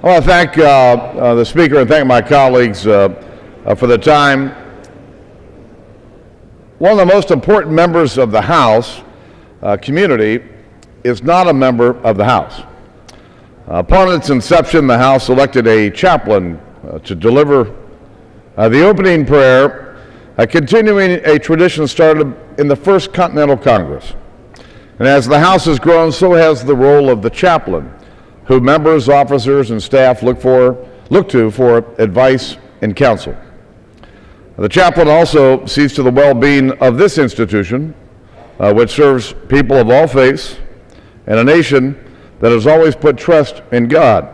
I want to thank the speaker and thank my colleagues for the time. One of the most important members of the House community is not a member of the House. Upon its inception, the House elected a chaplain to deliver the opening prayer, continuing a tradition started in the First Continental Congress. And as the House has grown, so has the role of the chaplain, who members, officers, and staff look to for advice and counsel. The chaplain also sees to the well-being of this institution, which serves people of all faiths and a nation that has always put trust in God.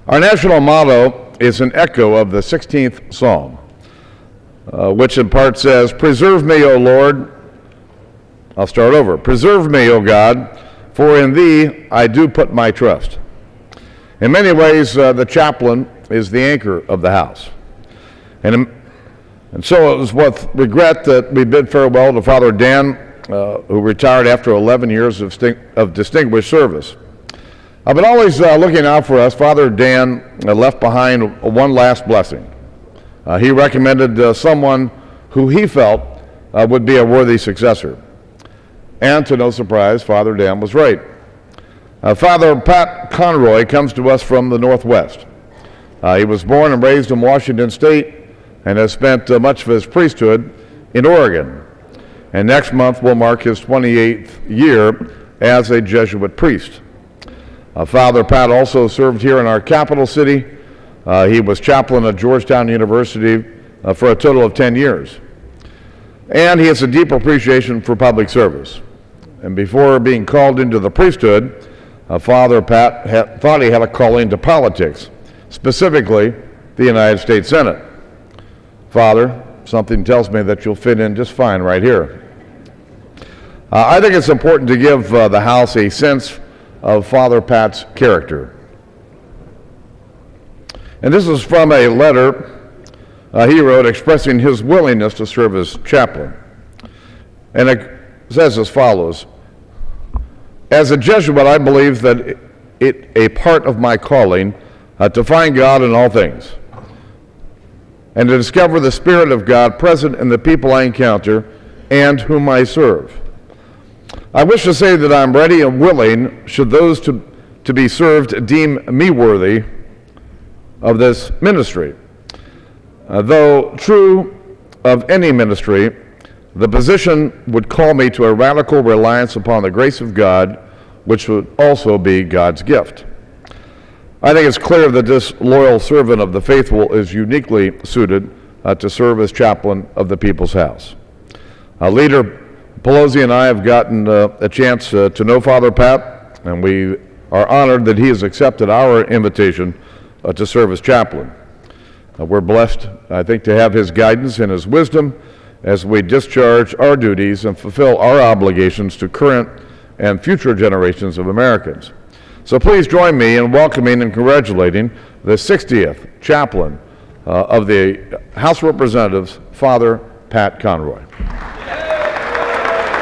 Our national motto is an echo of the 16th Psalm, which in part says, "Preserve me, O Lord." I'll start over. "Preserve me, O God, for in thee I do put my trust." In many ways, the chaplain is the anchor of the House. And so it was with regret that we bid farewell to Father Dan, who retired after 11 years of distinguished service. But always looking out for us, Father Dan left behind one last blessing. He recommended someone who he felt would be a worthy successor. And to no surprise, Father Dan was right. Father Pat Conroy comes to us from the Northwest. He was born and raised in Washington State and has spent much of his priesthood in Oregon. And next month will mark his 28th year as a Jesuit priest. Father Pat also served here in our capital city. He was chaplain at Georgetown University for a total of 10 years. And he has a deep appreciation for public service. And before being called into the priesthood, Father Pat thought he had a calling to politics, specifically the United States Senate. Father, something tells me that you'll fit in just fine right here. I think it's important to give the House a sense of Father Pat's character. And this is from a letter he wrote expressing his willingness to serve as chaplain. And it says as follows: "As a Jesuit, I believe that it a part of my calling to find God in all things, and to discover the Spirit of God present in the people I encounter and whom I serve. I wish to say that I'm ready and willing, should those to be served deem me worthy of this ministry. Though true of any ministry, the position would call me to a radical reliance upon the grace of God, which would also be God's gift. I think it's clear that this loyal servant of the faithful is uniquely suited to serve as chaplain of the People's House." Leader Pelosi and I have gotten a chance to know Father Pat, and we are honored that he has accepted our invitation to serve as chaplain. We're blessed, I think, to have his guidance and his wisdom as we discharge our duties and fulfill our obligations to current and future generations of Americans. So please join me in welcoming and congratulating the 60th chaplain of the House of Representatives, Father Pat Conroy.